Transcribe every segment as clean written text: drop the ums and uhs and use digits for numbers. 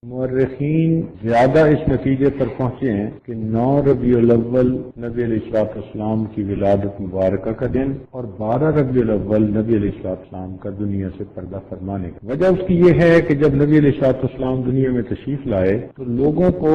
مورخین زیادہ اس نتیجے پر پہنچے ہیں کہ 9 ربیع الاول نبی علیہ الصلوۃ والسلام کی ولادت مبارکہ کا دن اور 12 ربیع الاول نبی علیہ الصلوۃ والسلام کا دنیا سے پردہ فرمانے کا وجہ اس کی یہ ہے کہ جب نبی علیہ الصلوۃ والسلام دنیا میں تشریف لائے تو لوگوں کو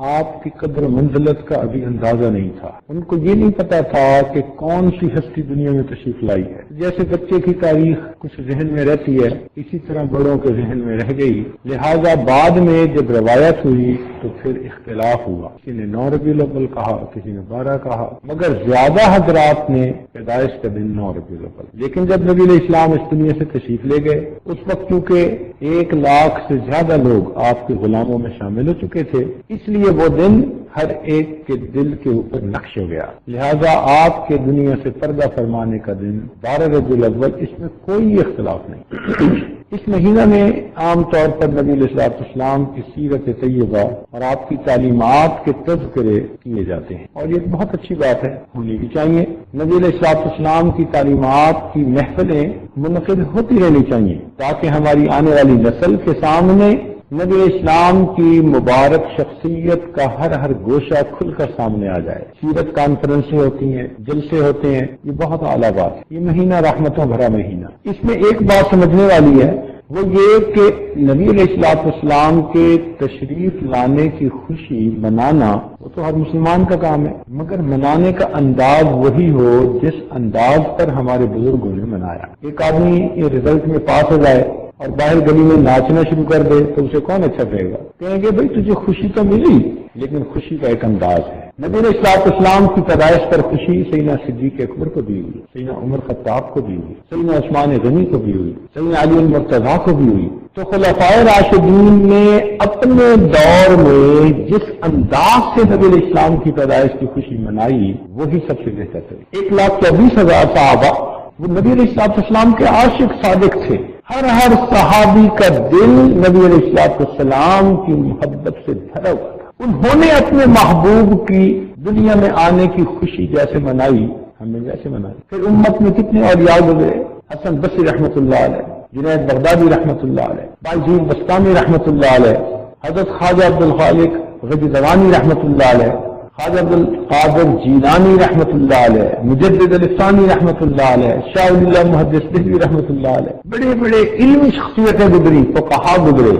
آپ کی قدر و منزلت کا ابھی اندازہ نہیں تھا. ان کو یہ نہیں پتا تھا کہ کون سی ہستی دنیا میں تشریف لائی ہے. جیسے بچے کی تاریخ کچھ ذہن میں رہتی ہے اسی طرح بڑوں کے ذہن میں رہ گئی. لہذا بعد میں جب روایت ہوئی تو پھر اختلاف ہوا. کسی نے 9 ربیع الاول کہا, کسی نے 12 کہا, مگر زیادہ حضرات نے پیدائش کا دن 9 ربیع الاول. لیکن جب نبی علیہ السلام اس دنیا سے تشریف لے گئے اس وقت کیونکہ 1 لاکھ سے زیادہ لوگ آپ کے غلاموں میں شامل ہو چکے تھے, اس لیے وہ دن ہر ایک کے دل کے اوپر نقش ہو گیا. لہذا آپ کے دنیا سے پردہ فرمانے کا دن 12 ربیع الاول, اس میں کوئی اختلاف نہیں. اس مہینہ میں عام طور پر نبی علیہ الصلوۃ والسلام کی سیرت طیبہ اور آپ کی تعلیمات کے تذکرے کیے جاتے ہیں اور یہ بہت اچھی بات ہے, ہونی بھی چاہیے. نبی علیہ الصلوۃ والسلام کی تعلیمات کی محفلیں منعقد ہوتی رہنی چاہیے تاکہ ہماری آنے والی نسل کے سامنے نبی اسلام کی مبارک شخصیت کا ہر گوشہ کھل کر سامنے آ جائے. سیرت کانفرنسیں ہوتی ہیں, جلسے ہوتے ہیں, یہ بہت اعلیٰ بات ہے. یہ مہینہ رحمتوں بھرا مہینہ. اس میں ایک بات سمجھنے والی ہے, وہ یہ کہ نبی علیہ الصلوۃ والسلام کے تشریف لانے کی خوشی منانا وہ تو ہر مسلمان کا کام ہے, مگر منانے کا انداز وہی ہو جس انداز پر ہمارے بزرگوں نے منایا. ایک آدمی یہ رزلٹ میں پاس ہو جائے اور باہر گلی میں ناچنا شروع کر دے تو اسے کون اچھا کہے گا؟ کہیں گے بھائی تجھے خوشی تو ملی لیکن خوشی کا ایک انداز ہے. نبی علیہ الصلوۃ والسلام کی پیدائش پر خوشی سیدنا صدیق اکبر کو بھی ہوئی, سیدنا عمر خطاب کو بھی ہوئی, سیدنا عثمان غنی کو بھی ہوئی, سیدنا علی المرتضیٰ کو بھی ہوئی. تو خلفائے راشدین نے اپنے دور میں جس انداز سے نبی علیہ السلام کی پیدائش کی خوشی منائی وہی سب سے بہتر تھے. 1,24,000 صحابہ وہ نبی علیہ الصلوۃ والسلام کے عاشق صادق تھے. ہر صحابی کا دل نبی علیہ الصلوۃ والسلام کی محبت سے بھرا ہوا تھا. انہوں نے اپنے محبوب کی دنیا میں آنے کی خوشی جیسے منائی ہم نے ویسے منائی. پھر امت میں کتنے اولیاء گزرے, حسن بصری رحمۃ اللہ علیہ, جنید بغدادی رحمۃ اللہ علیہ, بائزید بستامی رحمۃ اللہ علیہ, حضرت خواجہ عبدالخالق غجزوانی رحمۃ اللہ علیہ, خواجہ عبدالقادر جیلانی رحمۃ اللہ علیہ, مجدد الثانی رحمۃ اللہ علیہ, شاہ ولی اللہ محدث دہلوی رحمۃ اللہ علیہ. بڑے بڑے علمی شخصیتیں گزری, فقہا گزرے,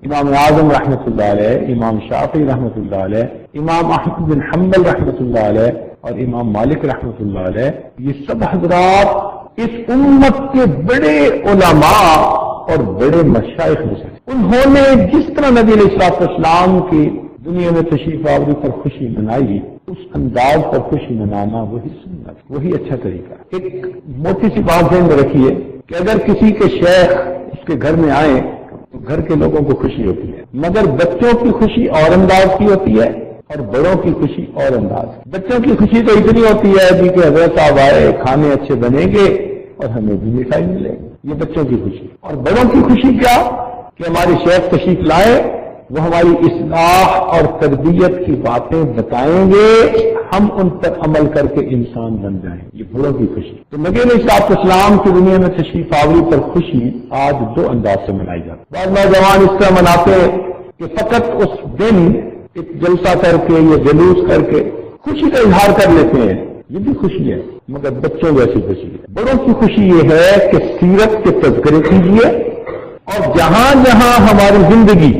امام اعظم رحمۃ اللہ علیہ, امام شافعی رحمۃ اللہ علیہ, امام احمد بن حنبل رحمۃ اللہ علیہ اور امام مالک رحمۃ اللہ علیہ. یہ سب حضرات اس امت کے بڑے علماء اور بڑے مشائخ میں سے. انہوں نے جس طرح نبی علیہ الصلوۃ والسلام کی دنیا میں تشریف آوری پر خوشی منائی, اس انداز پر خوشی منانا وہی سنت, وہی اچھا طریقہ. ایک موٹی سی بات ذہن میں رکھیے کہ اگر کسی کے شیخ اس کے گھر میں آئے تو گھر کے لوگوں کو خوشی ہوتی ہے, مگر بچوں کی خوشی اور انداز کی ہوتی ہے اور بڑوں کی خوشی اور انداز. بچوں کی خوشی تو اتنی ہوتی ہے جی کہ حضرت صاحب آئے, کھانے اچھے بنیں گے اور ہمیں بھی مٹھائی ملے گی, یہ بچوں کی خوشی. اور بڑوں کی خوشی کیا کہ ہمارے شیخ تشریف لائے, وہ ہماری اصلاح اور تربیت کی باتیں بتائیں گے, ہم ان پر عمل کر کے انسان بن جائیں. یہ بڑوں کی خوشی. تو نبی علیہ الصلوۃ والسلام کی دنیا میں تشریف آوری پر خوشی آج 2 انداز سے منائی جاتی ہے. بعض نوجوان اس طرح مناتے ہیں کہ فقط اس دن ایک جلسہ کر کے یا جلوس کر کے خوشی کا اظہار کر لیتے ہیں, یہ بھی خوشی ہے مگر بچوں جیسی خوشی ہے. بڑوں کی خوشی یہ ہے کہ سیرت کے تذکرے کیجیے اور جہاں جہاں ہماری زندگی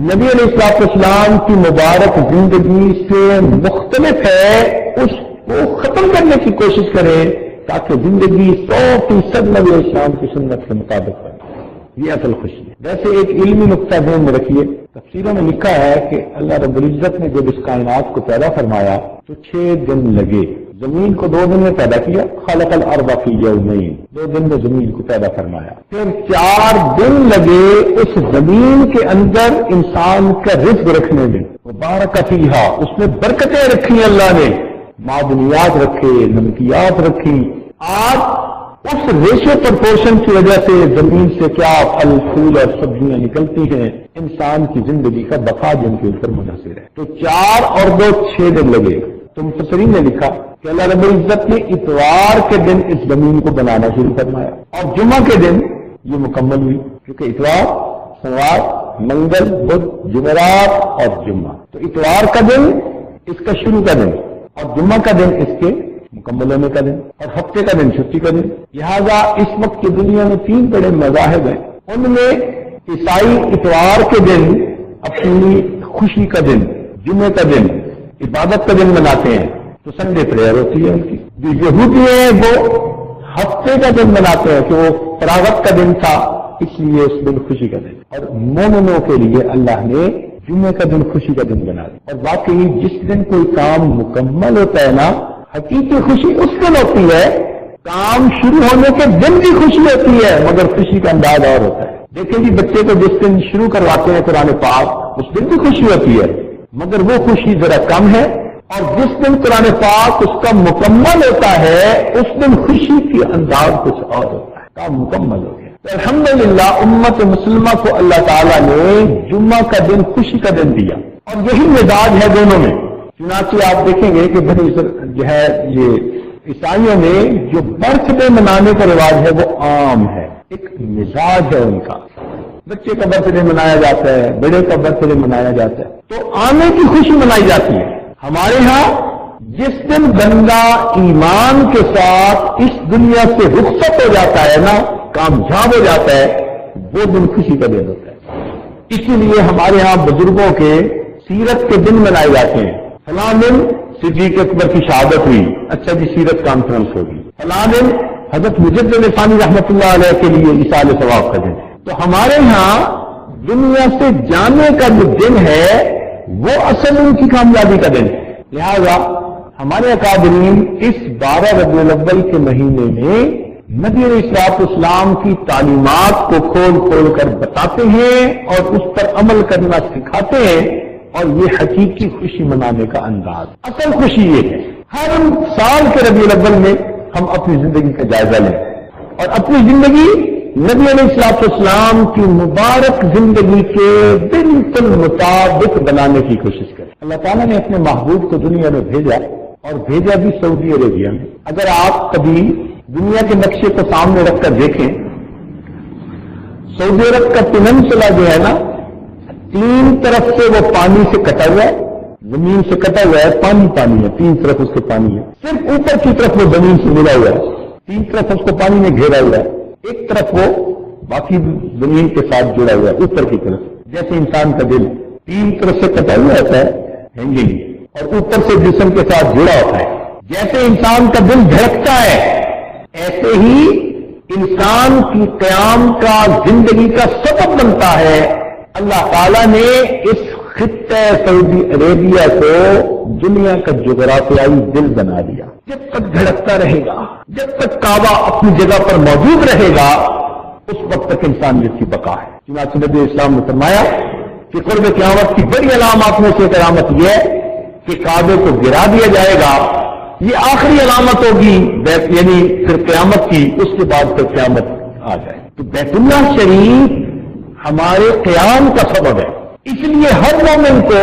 نبی علیہ الصلوۃ والسلام کی مبارک زندگی سے مختلف ہے اس کو ختم کرنے کی کوشش کریں تاکہ زندگی 100% نبی علیہ السلام کی سنت کے مطابق بنے. یہ اصل خوشی ہے. ویسے ایک علمی نقطہ ذہن میں رکھیے, تفسیروں میں لکھا ہے کہ اللہ رب العزت نے جب اس کائنات کو پیدا فرمایا تو 6 دن لگے. زمین کو 2 دن میں پیدا کیا, خلق الارض فی یومین, 2 دن میں زمین کو پیدا فرمایا. پھر 4 دن لگے اس زمین کے اندر انسان کا رزق رکھنے میں. وبارک فیہا, اس میں برکتیں رکھی اللہ نے, معدنیات رکھے, نمکیات رکھی. آج اس ریشو پرپورشن کی وجہ سے زمین سے کیا پھل پھول اور سبزیاں نکلتی ہیں, انسان کی زندگی کا بقا جن کے اوپر منحصر ہے. تو 4 اور 2 6 دن لگے. تو مفسرین نے لکھا کہ اللہ رب العزت نے اتوار کے دن اس زمین کو بنانا شروع فرمایا اور جمعہ کے دن یہ مکمل ہوئی, کیونکہ اتوار, سوار, منگل، بدھ، جمعرات اور جمعہ. تو اتوار کا دن اس کا شروع کا دن اور جمعہ کا دن اس کے مکمل ہونے کا دن اور ہفتے کا دن چھٹی کا دن. لہذا اس وقت کی دنیا میں 3 بڑے مذاہب ہیں. ان میں عیسائی اتوار کے دن اپنی خوشی کا دن، جمعے کا دن، عبادت کا دن مناتے ہیں، تو سنڈے پریئر ہوتی ہے ان کی. جو یہودی ہیں وہ ہفتے کا دن مناتے ہیں کہ وہ فراغت کا دن تھا، اس لیے اس دن خوشی کا دن. اور مومنوں کے لیے اللہ نے جمعے کا دن خوشی کا دن بنا دیا. اور واقعی جس دن کوئی کام مکمل ہوتا ہے نا، حقیقی خوشی اس دن ہوتی ہے. کام شروع ہونے کے دن بھی خوشی ہوتی ہے مگر خوشی کا انداز اور ہوتا ہے. دیکھیں جی، بچے کو جس دن شروع کرواتے ہیں قرآن پاک اس دن بھی خوشی ہوتی ہے مگر وہ خوشی ذرا کم ہے. اور جس دن قرآن پاک اس کا مکمل ہوتا ہے اس دن خوشی کی انداز کچھ اور ہوتا ہے. کام مکمل ہو گیا. الحمدللہ امت مسلمہ کو اللہ تعالیٰ نے جمعہ کا دن خوشی کا دن دیا اور یہی مزاج ہے دونوں میں. چنانچہ آپ دیکھیں گے کہ بنی جو ہے یہ عیسائیوں میں جو برتھ ڈے منانے کا رواج ہے وہ عام ہے. ایک مزاج ہے ان کا. بچے کا برتھ ڈے منایا جاتا ہے، بڑے کا برتھ ڈے منایا جاتا ہے، تو آنے کی خوشی منائی جاتی ہے. ہمارے ہاں جس دن بندہ ایمان کے ساتھ اس دنیا سے رخصت ہو جاتا ہے نا، کامیاب ہو جاتا ہے، وہ دن خوشی کا دن ہوتا ہے. اسی لیے ہمارے ہاں بزرگوں کے سیرت کے دن منائے جاتے ہیں. فلاں دن صدیق اکبر کی شہادت ہوئی، اچھا جی سیرت کانفرنس ہوگی. فلاں دن حضرت مجدد ثانی رحمۃ اللہ علیہ کے لیے ایصال ثواب کا دن. تو ہمارے ہاں دنیا سے جانے کا جو دن ہے وہ اصل ان کی کامیابی کا دن ہے. لہذا ہمارے اکابرین اس 12 ربیع الاول کے مہینے میں نبی علیہ السلام کی تعلیمات کو کھول کھول کر بتاتے ہیں اور اس پر عمل کرنا سکھاتے ہیں. اور یہ حقیقی خوشی منانے کا انداز، اصل خوشی یہ ہے. ہر سال کے ربیع الاول میں ہم اپنی زندگی کا جائزہ لیں اور اپنی زندگی نبی علیہ السلام کی مبارک زندگی کے بالکل مطابق بنانے کی کوشش کریں. اللہ تعالیٰ نے اپنے محبوب کو دنیا میں بھیجا اور بھیجا بھی سعودی عربیہ میں. اگر آپ کبھی دنیا کے نقشے کو سامنے رکھ کر دیکھیں، سعودی عرب کا پیننسولا جو ہے نا، 3 طرف سے وہ پانی سے کٹا ہوا ہے، زمین سے کٹا ہوا ہے، پانی پانی ہے، 3 طرف اس کے پانی ہے. صرف اوپر کی طرف وہ زمین سے ملا ہوا ہے، 3 طرف اس کو پانی نے گھیرا ہوا ہے. ایک طرف وہ باقی زمین کے ساتھ جڑا ہوا ہے اوپر کی طرف. جیسے انسان کا دل 3 طرف سے کٹا ہوا ہوتا ہے ہینگنگ، اور اوپر سے جسم کے ساتھ جڑا ہوتا ہے. جیسے انسان کا دل دھڑکتا ہے ایسے ہی انسان کی قیام کا زندگی کا سبب بنتا ہے. اللہ تعالیٰ نے اس خطہ سعودی عربیہ کو دنیا کا جغرافیائی دل بنا دیا. جب تک دھڑکتا رہے گا، جب تک کعبہ اپنی جگہ پر موجود رہے گا، اس وقت تک انسانیت کی بقا ہے. چنانچہ نبی اسلام نے فرمایا کہ قرب قیامت کی بڑی علامات میں سے ایک علامت یہ ہے کہ کعبے کو گرا دیا جائے گا. یہ آخری علامت ہوگی یعنی پھر قیامت کی، اس کے بعد پھر قیامت آ جائے. تو بیت اللہ شریف ہمارے قیام کا سبب ہے. اس لیے ہر مومن کو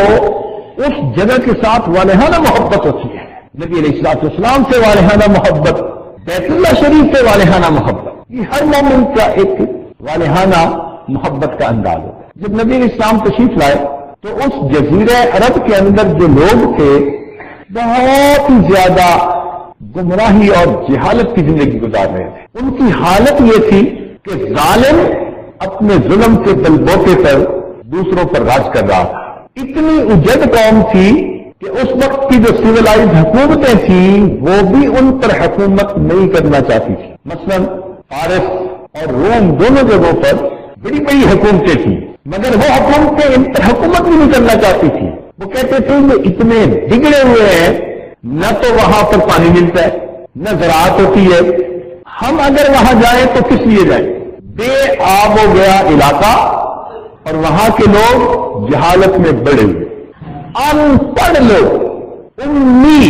اس جگہ کے ساتھ والہانہ محبت ہوتی ہے. نبی علیہ السلام سے والہانہ محبت، بیت اللہ شریف سے والہانہ محبت، یہ ہر مومن کا ایک والہانہ محبت کا انداز ہوتا ہے. جب نبی علیہ السلام تشریف لائے تو اس جزیرہ عرب کے اندر جو لوگ تھے بہت ہی زیادہ گمراہی اور جہالت کی زندگی گزار رہے تھے. ان کی حالت یہ تھی کہ ظالم اپنے ظلم کے بلبوتے پر دوسروں پر راج کر رہا تھا. اتنی اجد قوم تھی کہ اس وقت کی جو سیولائز حکومتیں تھیں وہ بھی ان پر حکومت نہیں کرنا چاہتی تھی. مثلا فارس اور روم دونوں جگہوں پر بڑی بڑی حکومتیں تھیں مگر وہ حکومتیں ان پر حکومت بھی نہیں کرنا چاہتی تھی. وہ کہتے تھے کہ اتنے بگڑے ہوئے ہیں، نہ تو وہاں پر پانی ملتا ہے نہ زراعت ہوتی ہے، ہم اگر وہاں جائیں تو کس لیے جائیں؟ بے آب ہو گیا علاقہ اور وہاں کے لوگ جہالت میں بڑے ہوئے، ان پڑھ لوگ، امی.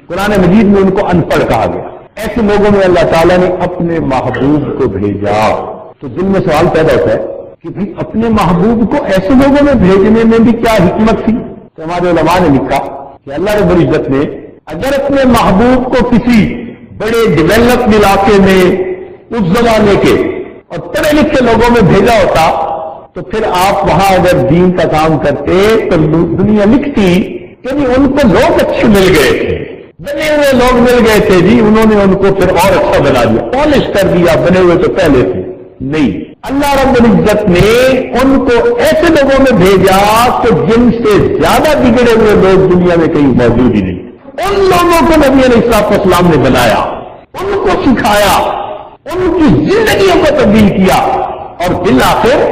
قرآن مجید میں ان کو ان پڑھ کہا گیا. ایسے لوگوں میں اللہ تعالیٰ نے اپنے محبوب کو بھیجا. تو دل میں سوال پیدا ہوتا ہے کہ بھئی اپنے محبوب کو ایسے لوگوں میں بھیجنے میں بھی کیا حکمت تھی؟ تو ہمارے علماء نے لکھا کہ اللہ رب العزت نے اگر اپنے محبوب کو کسی بڑے ڈیولپڈ علاقے میں اس زمانے کے اور پڑھے لکھے لوگوں میں بھیجا ہوتا تو پھر آپ وہاں اگر دین کا کام کرتے تو دنیا لکھتی کہ ان کو لوگ اچھے مل گئے تھے، بنے ہوئے لوگ مل گئے تھے جی، انہوں نے ان کو پھر اور اچھا بنا دیا، پالش کر دیا، بنے ہوئے تو پہلے تھے۔ نہیں، اللہ رب العزت نے ان کو ایسے لوگوں میں بھیجا کہ جن سے زیادہ بگڑے ہوئے لوگ دنیا میں کہیں موجود ہی نہیں، ان لوگوں کو نبی علیہ السلام نے بنایا، ان کو سکھایا، ان کی زندگیوں کو تبدیل کیا، اور بالآخر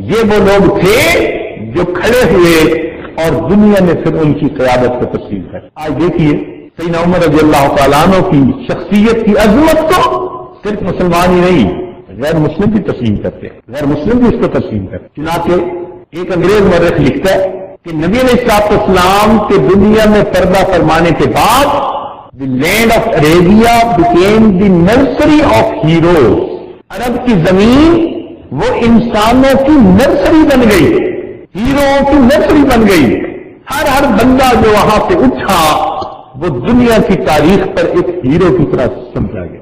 یہ وہ لوگ تھے جو کھڑے ہوئے اور دنیا نے پھر ان کی قیادت کو تسلیم کر۔ آج دیکھیے سیدنا عمر رضی اللہ تعالیٰ عنہ کی شخصیت کی عظمت کو صرف مسلمان ہی نہیں، غیر مسلم بھی تسلیم کرتے ہیں، غیر مسلم بھی اس کو تسلیم کرتے ہیں۔ چنانچہ ایک انگریز مورخ لکھتا ہے کہ نبی علیہ السلام کے دنیا میں پردہ فرمانے کے بعد the land of Arabia became the nursery of heroes, عرب کی زمین وہ انسانوں کی نرسری بن گئی، ہیروؤں کی نرسری بن گئی۔ ہر بندہ جو وہاں سے اٹھا وہ دنیا کی تاریخ پر ایک ہیرو کی طرح سمجھا گیا۔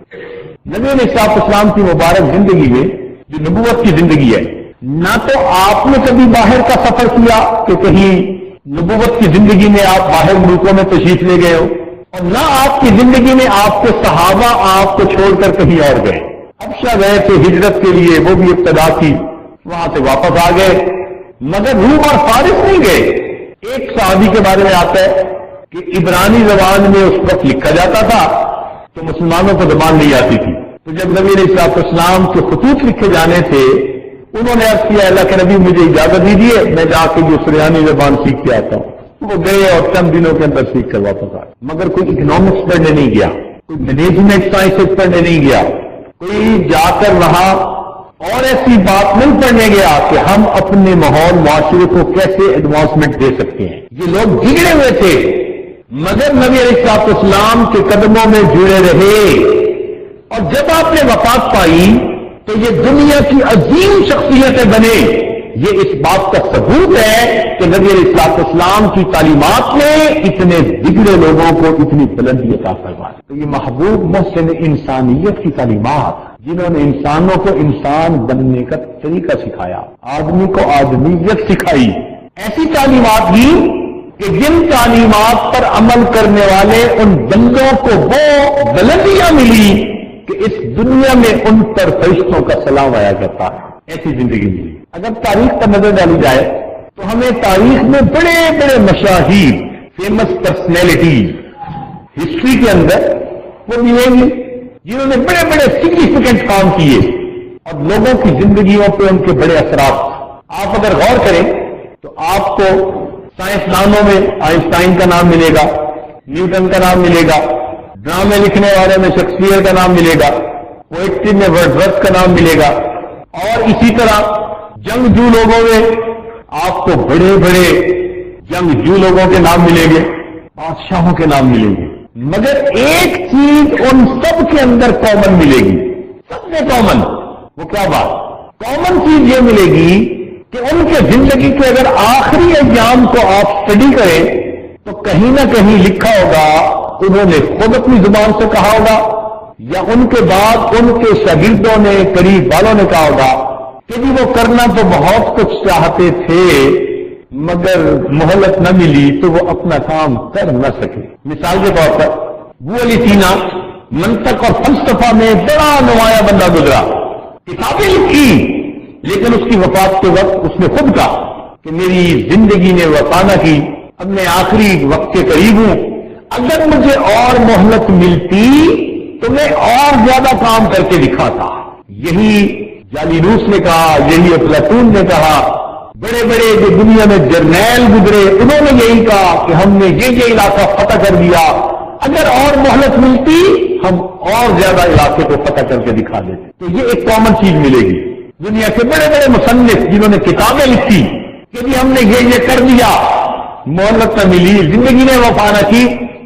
نبی علیہ السلام کی مبارک زندگی میں جو نبوت کی زندگی ہے، نہ تو آپ نے کبھی باہر کا سفر کیا کہ کہیں نبوت کی زندگی میں آپ باہر ملکوں میں تشریف لے گئے ہو، اور نہ آپ کی زندگی میں آپ کے صحابہ آپ کو چھوڑ کر کہیں اور گئے۔ حبشہ گئے تھے ہجرت کے لیے، وہ بھی ابتدا تھی، وہاں سے واپس آ گئے، مگر روم اور فارس نہیں گئے۔ ایک صحابی کے بارے میں آتا ہے کہ عبرانی زبان میں اس وقت لکھا جاتا تھا تو مسلمانوں کو زبان نہیں آتی تھی، تو جب نبی علیہ السلام کے خطوط لکھے جانے تھے انہوں نے عرض کیا اللہ کے نبی مجھے اجازت دیجیے میں جا کے جو سریانی زبان سیکھ کے آتا ہوں۔ وہ گئے اور چند دنوں کے اندر سیکھ کر واپس آئے، مگر کوئی اکنامکس پڑھنے نہیں گیا، کوئی مینجمنٹ سائنسز پڑھنے نہیں گیا، کوئی جا کر وہاں اور ایسی بات نہیں پڑھنے گیا کہ ہم اپنے ماحول معاشرے کو کیسے ایڈوانسمنٹ دے سکتے ہیں۔ یہ لوگ بگڑے ہوئے تھے مگر نبی علیہ السلام کے قدموں میں جڑے رہے، اور جب آپ نے وفات پائی تو یہ دنیا کی عظیم شخصیتیں بنے۔ یہ اس بات کا ثبوت ہے کہ نبی علیہ السلام کی تعلیمات نے اتنے بگڑے لوگوں کو اتنی بلندی عطا فرمائی۔ تو یہ محبوب محسن انسانیت کی تعلیمات جنہوں نے انسانوں کو انسان بننے کا طریقہ سکھایا، آدمی کو آدمیت سکھائی، ایسی تعلیمات دی کہ جن تعلیمات پر عمل کرنے والے ان بندوں کو وہ بلندیاں ملی کہ اس دنیا میں ان پر فرشتوں کا سلام آیا کرتا ہے، ایسی زندگی ملی۔ اگر تاریخ پر نظر ڈالی جائے تو ہمیں تاریخ میں بڑے بڑے مشاہیر فیمس پرسنالٹی ہسٹری کے اندر وہ ملیں گی جنہوں نے بڑے بڑے سگنیفیکینٹ کام کیے اور لوگوں کی زندگیوں پہ ان کے بڑے اثرات۔ آپ اگر غور کریں تو آپ کو سائنسدانوں میں آئنسٹائن کا نام ملے گا، نیوٹن کا نام ملے گا، ڈرامے لکھنے والوں میں شیکسپیئر کا نام ملے گا، پوئٹری میں ورڈزورتھ کا نام ملے گا، اور اسی طرح جنگجو لوگوں میں آپ کو بڑے بڑے جنگجو لوگوں کے نام ملیں گے، بادشاہوں کے نام ملیں گے، مگر ایک چیز ان سب کے اندر کامن ملے گی، سب میں کامن۔ وہ کیا بات؟ کامن چیز یہ ملے گی کہ ان کے زندگی کے اگر آخری ایام کو آپ اسٹڈی کریں تو کہیں نہ کہیں لکھا ہوگا انہوں نے خود اپنی زبان سے کہا ہوگا یا ان کے بعد ان کے شاگردوں نے قریب والوں نے کہا ہوگا کہ جی وہ کرنا تو بہت کچھ چاہتے تھے مگر مہلت نہ ملی تو وہ اپنا کام کر نہ سکے۔ مثال کے طور پر ابو علی سینا منطق اور فلسفہ میں بڑا نمایاں بندہ گزرا، کتابیں لکھی، لیکن اس کی وفات کے وقت اس نے خود کہا کہ میری زندگی نے وفا نہ کی، اب میں آخری وقت کے قریب ہوں، اگر مجھے اور مہلت ملتی تو میں اور زیادہ کام کر کے دکھاتا۔ یہی جالینوس نے کہا، یہی افلاطون نے کہا، بڑے بڑے جو دنیا میں جرنیل گزرے انہوں نے یہی کہا کہ ہم نے یہ علاقہ فتح کر دیا، اگر اور مہلت ملتی ہم اور زیادہ علاقے کو فتح کر کے دکھا دیتے۔ تو یہ ایک کامن چیز ملے گی دنیا کے بڑے بڑے مصنف جنہوں نے کتابیں لکھی کہ جی ہم نے یہ کر دیا، مہلت نہ ملی، زندگی نے وفا نہ کی،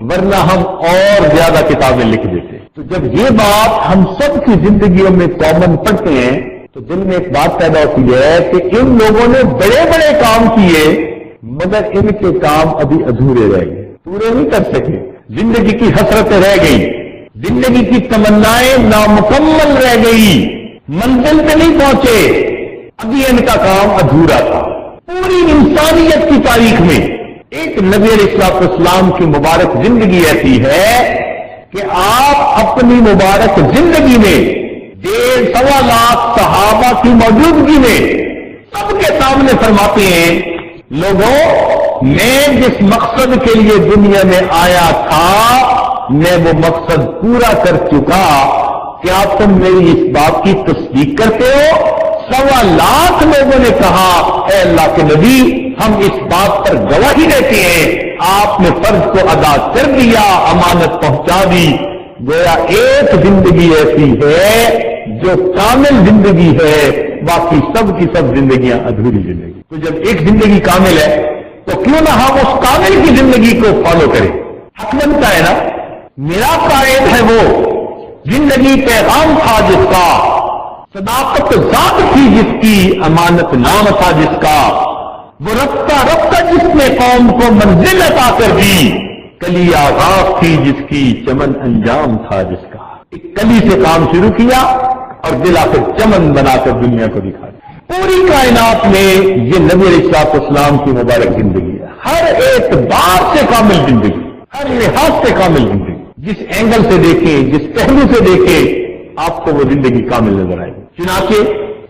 ورنہ ہم اور زیادہ کتابیں لکھ دیتے۔ تو جب یہ بات ہم سب کی زندگیوں میں کامن پڑھتے ہیں تو دل میں ایک بات پیدا ہوتی ہے کہ ان لوگوں نے بڑے بڑے کام کیے مگر ان کے کام ابھی ادھورے رہ گئے، پورے نہیں کر سکے، زندگی کی حسرتیں رہ گئی، زندگی کی تمنائیں نامکمل رہ گئی، منزل پہ نہیں پہنچے۔ ابھی ان کا کام ادھورا تھا. پوری انسانیت کی تاریخ میں ایک نبی علیہ السلام کی مبارک زندگی ایسی ہے کہ آپ اپنی مبارک زندگی میں 1.25 لاکھ صحابہ کی موجودگی میں سب کے سامنے فرماتے ہیں، لوگوں میں جس مقصد کے لیے دنیا میں آیا تھا میں وہ مقصد پورا کر چکا. کیا تم میری اس بات کی تصدیق کرتے ہو؟ 1.25 لاکھ لوگوں نے کہا، اے اللہ کے نبی ہم اس بات پر گواہی دیتے ہیں آپ نے فرض کو ادا کر دیا، امانت پہنچا دی. گویا ایک زندگی ایسی ہے جو کامل زندگی ہے، باقی سب کی سب زندگیاں ادھوری زندگی. تو جب ایک زندگی کامل ہے تو کیوں نہ ہم اس کامل کی زندگی کو فالو کریں؟ حق بنتا ہے نا. میرا قائد ہے وہ، زندگی پیغام تھا جس کا، صداقت ذات تھی جس کی، امانت نام تھا جس کا، وہ رفتہ رفتہ جس نے قوم کو منزل عطا کر دی، کلی آغاز تھی جس کی، چمن انجام تھا جس کا. ایک کلی سے کام شروع کیا اور دلا کر چمن بنا کر دنیا کو دکھا دیا. پوری کائنات میں یہ نبی علیہ السلام کی مبارک زندگی ہے، ہر اعتبار سے کامل زندگی، ہر لحاظ سے کامل زندگی. جس اینگل سے دیکھیں، جس پہلو سے دیکھیں، آپ کو وہ زندگی کامل نظر آئے گی. چنانچہ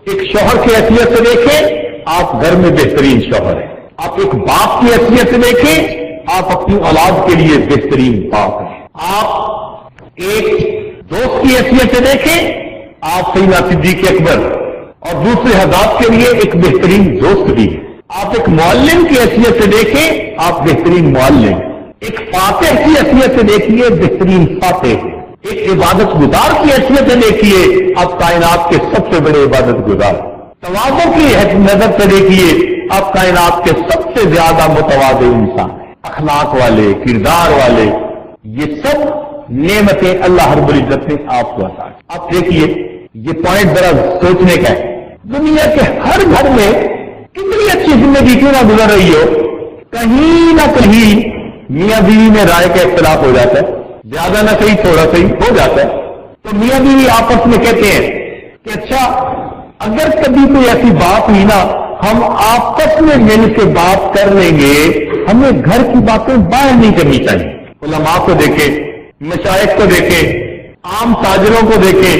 ایک شوہر کی حیثیت سے دیکھیں، آپ گھر میں بہترین شوہر ہیں. آپ ایک باپ کی حیثیت سے دیکھیں، آپ اپنی اولاد کے لیے بہترین باپ ہیں. آپ ایک دوست کی حیثیت سے دیکھیں، آپ سیدنا صدیق اکبر اور دوسرے حضرات کے لیے ایک بہترین دوست بھی ہیں. آپ ایک معلم کی حیثیت سے دیکھیں، آپ بہترین معلم. ایک فاتح کی حیثیت سے دیکھیے، بہترین فاتح. ایک عبادت گزار کی حیثیت سے دیکھیے، آپ کائنات کے سب سے بڑے عبادت گزار. تواضع کی نظر سے دیکھیے، آپ کائنات کے سب سے زیادہ متواضع انسان ہیں. اخلاق والے، کردار والے، یہ سب نعمتیں اللہ رب العزت نے آپ کو عطا کی. آپ دیکھیے یہ پوائنٹ ذرا سوچنے کا ہے. دنیا کے ہر گھر میں کتنی اچھی زندگی کیوں نہ گزر رہی ہو، کہیں نہ کہیں میاں بیوی میں رائے کا اختلاف ہو جاتا ہے. زیادہ نہ صحیح تھوڑا صحیح ہو جاتا ہے. تو میاں بیوی آپس میں کہتے ہیں کہ اچھا اگر کبھی کوئی ایسی بات ہوئی نا، ہم آپس میں مل کے بات کر لیں گے، ہمیں گھر کی باتیں باہر نہیں کرنی چاہیے. علماء کو دیکھیں، مشائخ کو دیکھیں، عام تاجروں کو دیکھیں،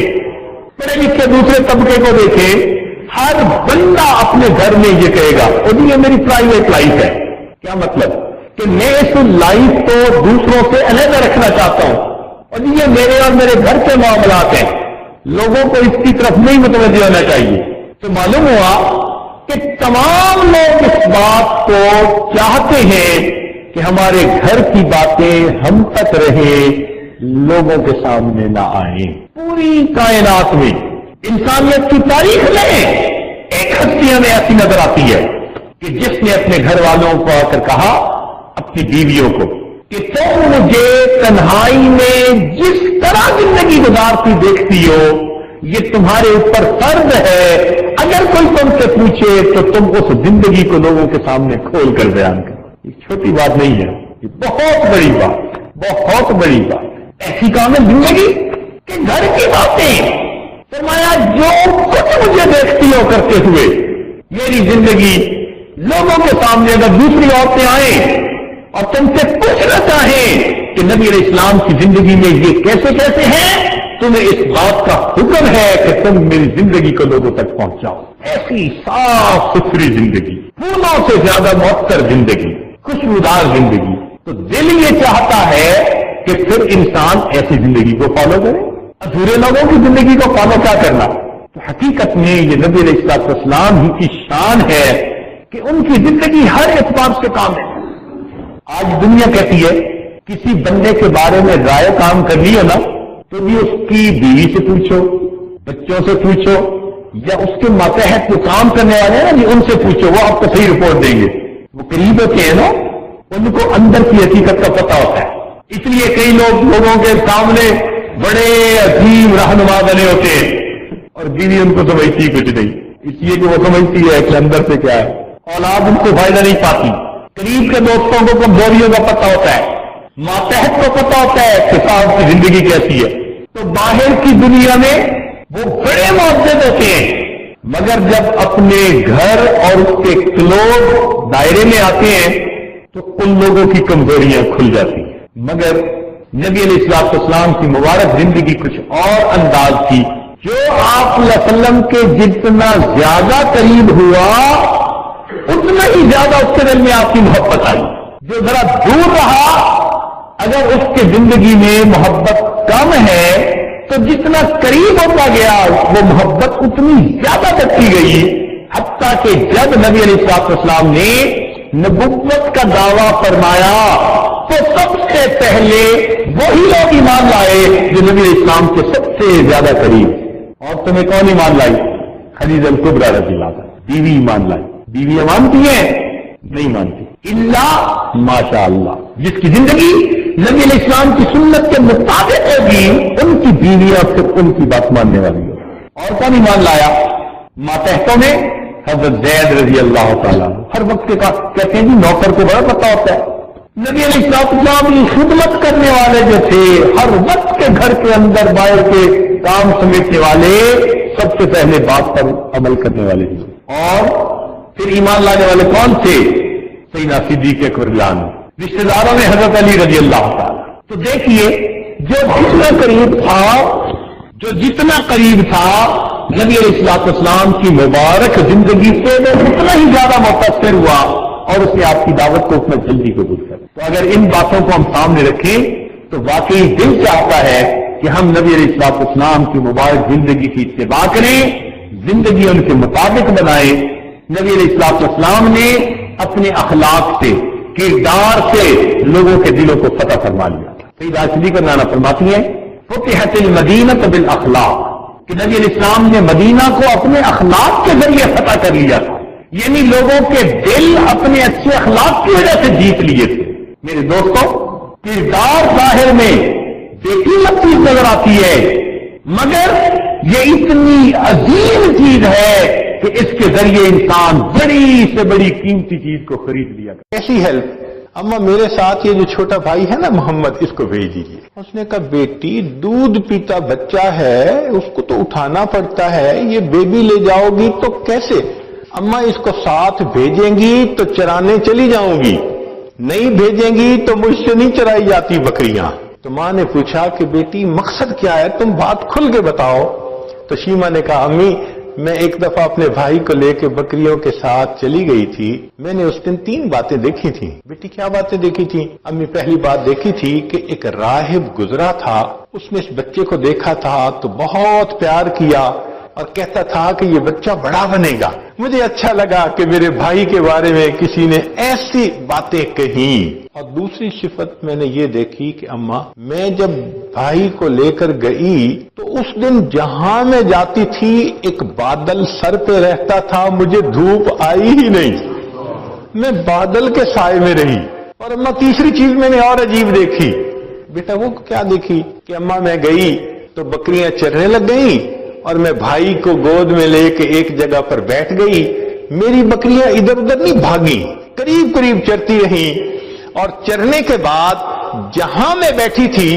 پڑھے لکھے دوسرے طبقے کو دیکھیں، ہر بندہ اپنے گھر میں یہ کہے گا اور یہ میری پرائیویٹ لائف ہے. کیا مطلب؟ کہ میں اس لائف کو دوسروں سے علیحدہ رکھنا چاہتا ہوں اور یہ میرے اور میرے گھر کے معاملات ہیں، لوگوں کو اس کی طرف نہیں متوجہ ہونا چاہیے. تو معلوم ہوا کہ تمام لوگ اس بات کو چاہتے ہیں کہ ہمارے گھر کی باتیں ہم تک رہیں، لوگوں کے سامنے نہ آئیں. پوری کائنات میں، انسانیت کی تاریخ میں ایک ہستی ہمیں ایسی نظر آتی ہے کہ جس نے اپنے گھر والوں کو آ کر کہا، اپنی بیویوں کو، کہ تم مجھے تنہائی میں جس طرح زندگی گزارتی دیکھتی ہو یہ تمہارے اوپر فرض ہے، اگر کوئی تم سے پوچھے تو تم اس زندگی کو لوگوں کے سامنے کھول کر بیان کرو. یہ چھوٹی بات نہیں ہے، یہ بہت بڑی بات، بہت بڑی بات. ایسی کامل زندگی کہ گھر کی باتیں، فرمایا جو کچھ مجھے دیکھتی ہو کرتے ہوئے، میری زندگی لوگوں کے سامنے اگر دوسری عورتیں آئیں اور تم سے پوچھنا چاہیں کہ نبی علیہ السلام کی زندگی میں یہ کیسے کیسے ہیں، تمہیں اس بات کا حکم ہے کہ تم میری زندگی کو لوگوں تک پہنچاؤ. ایسی صاف ستھری زندگی، پھولوں سے زیادہ معطر زندگی، خوشبودار زندگی. تو دل یہ چاہتا ہے کہ پھر انسان ایسی زندگی کو فالو کرے. ادھورے لوگوں کی زندگی کو فالو کیا کرنا؟ تو حقیقت میں یہ نبی علیہ السلام ہی کی شان ہے کہ ان کی زندگی ہر اعتبار سے کام ہے. آج دنیا کہتی ہے کسی بندے کے بارے میں رائے کام کرنی ہو نا تو بھی اس کی بیوی سے پوچھو، بچوں سے پوچھو، یا اس کے ماتحت جو کام کرنے والے ہیں نا جی ان سے پوچھو، وہ آپ کو صحیح رپورٹ دیں گے. وہ قریب ہوتے ہیں نا، ان کو اندر کی حقیقت کا پتہ ہوتا ہے. اس لیے کئی لوگ لوگوں کے سامنے بڑے عظیم رہنما بنے ہوتے ہیں اور بیوی ان کو سمجھتی کچھ نہیں، اس لیے کہ وہ سمجھتی ہے کہ اندر سے کیا ہے. اولاد ان کو فائدہ نہیں پاتی. قریب کے دوستوں کو کمزوریوں کا پتہ ہوتا ہے، ماتحت کو پتہ ہوتا ہے کہ صاحب کی زندگی کیسی ہے. تو باہر کی دنیا میں وہ بڑے معزز ہوتے ہیں مگر جب اپنے گھر اور اس کے کلوز دائرے میں آتے ہیں تو ان لوگوں کی کمزوریاں کھل جاتی ہیں. مگر نبی علیہ السلام کی مبارک زندگی کچھ اور انداز تھی. جو آپ صلی اللہ علیہ وسلم کے جتنا زیادہ قریب ہوا اتنا ہی زیادہ اس کے دل میں آپ کی محبت آئی. جو ذرا دور رہا اگر اس کی زندگی میں محبت کم ہے تو جتنا قریب ہوتا گیا وہ محبت اتنی زیادہ بڑھتی گئی. حتیٰ کہ جب نبی علیہ السلام نے نبوت کا دعویٰ فرمایا تو سب سے پہلے وہی لوگ ایمان لائے جو نبی علیہ السلام کے سب سے زیادہ قریب. اور تمہیں کون ایمان لائی؟ خدیجہ الکبریٰ رضی اللہ عنہا بیوی ایمان لائی. بیویاں مانتی ہیں؟ نہیں مانتی. اللہ ماشاء اللہ جس کی زندگی نبی علیہ السلام کی سنت کے مطابق ہوگی ان کی بیویاں صرف ان کی بات ماننے والی ہوگی. اور کون ایمان لایا؟ ماتحتوں میں حضرت زید رضی اللہ تعالیٰ ہر وقت کے کہتے ہیں جی نوکر کو بڑا پتہ ہوتا ہے. نبی علیہ السلام کی خدمت کرنے والے جو تھے ہر وقت کے گھر کے اندر باہر کے کام سمیٹنے والے سب سے پہلے بات پر عمل کرنے والے تھے. اور پھر ایمان لانے والے کون تھے؟ سیدنا صدیق اکبر رشتہ داروں میں حضرت علی رضی اللہ تعالیٰ. تو دیکھیے جو جتنا قریب تھا نبی علیہ السلام کی مبارک زندگی سے وہ اتنا ہی زیادہ متاثر ہوا اور اس نے آپ کی دعوت کو اتنا جلدی قبول کر. تو اگر ان باتوں کو ہم سامنے رکھیں تو واقعی دل چاہتا ہے کہ ہم نبی علیہ السلام کی مبارک زندگی کی اتباع کریں، زندگی ان کے مطابق بنائیں. نبی علیہ السلام نے اپنے اخلاق سے کردار سے لوگوں کے دلوں کو فتح فرما لیا. سیدہ صدیقہ نانا فرماتی ہیں فتحت المدینہ بالاخلاق کہ نبی علیہ السلام نے مدینہ کو اپنے اخلاق کے ذریعے فتح کر لیا تھا. یعنی لوگوں کے دل اپنے اچھے اخلاق کی وجہ سے جیت لیے تھے. میرے دوستوں کردار ظاہر میں دیکھی چیز نظر آتی ہے مگر یہ اتنی عظیم چیز ہے کہ اس کے ذریعے انسان بڑی سے بڑی قیمتی چیز کو خرید لیا. کیسی ہیلپ؟ اما میرے ساتھ یہ جو چھوٹا بھائی ہے نا محمد اس کو بھیج دیجیے. اس نے کہا بیٹی دودھ پیتا بچہ ہے اس کو تو اٹھانا پڑتا ہے، یہ بیبی لے جاؤ گی تو کیسے؟ اما اس کو ساتھ بھیجیں گی تو چرانے چلی جاؤں گی، نہیں بھیجیں گی تو مجھ سے نہیں چرائی جاتی بکریاں. تو ماں نے پوچھا کہ بیٹی مقصد کیا ہے، تم بات کھل کے بتاؤ. تو شیما نے کہا امی میں ایک دفعہ اپنے بھائی کو لے کے بکریوں کے ساتھ چلی گئی تھی، میں نے اس دن 3 باتیں دیکھی تھی. بیٹی کیا باتیں دیکھی تھی؟ امی پہلی بات دیکھی تھی کہ ایک راہب گزرا تھا، اس نے اس بچے کو دیکھا تھا تو بہت پیار کیا اور کہتا تھا کہ یہ بچہ بڑا بنے گا. مجھے اچھا لگا کہ میرے بھائی کے بارے میں کسی نے ایسی باتیں کہیں. اور دوسری صفت میں نے یہ دیکھی کہ اماں میں جب بھائی کو لے کر گئی تو اس دن جہاں میں جاتی تھی ایک بادل سر پہ رہتا تھا، مجھے دھوپ آئی ہی نہیں، میں بادل کے سائے میں رہی. اور اماں تیسری چیز میں نے اور عجیب دیکھی. بیٹا وہ کیا دیکھی؟ کہ اماں میں گئی تو بکریاں چرنے لگ گئیں اور میں بھائی کو گود میں لے کے ایک جگہ پر بیٹھ گئی. میری بکریاں ادھر ادھر نہیں بھاگی، قریب قریب چرتی رہیں اور چرنے کے بعد جہاں میں بیٹھی تھی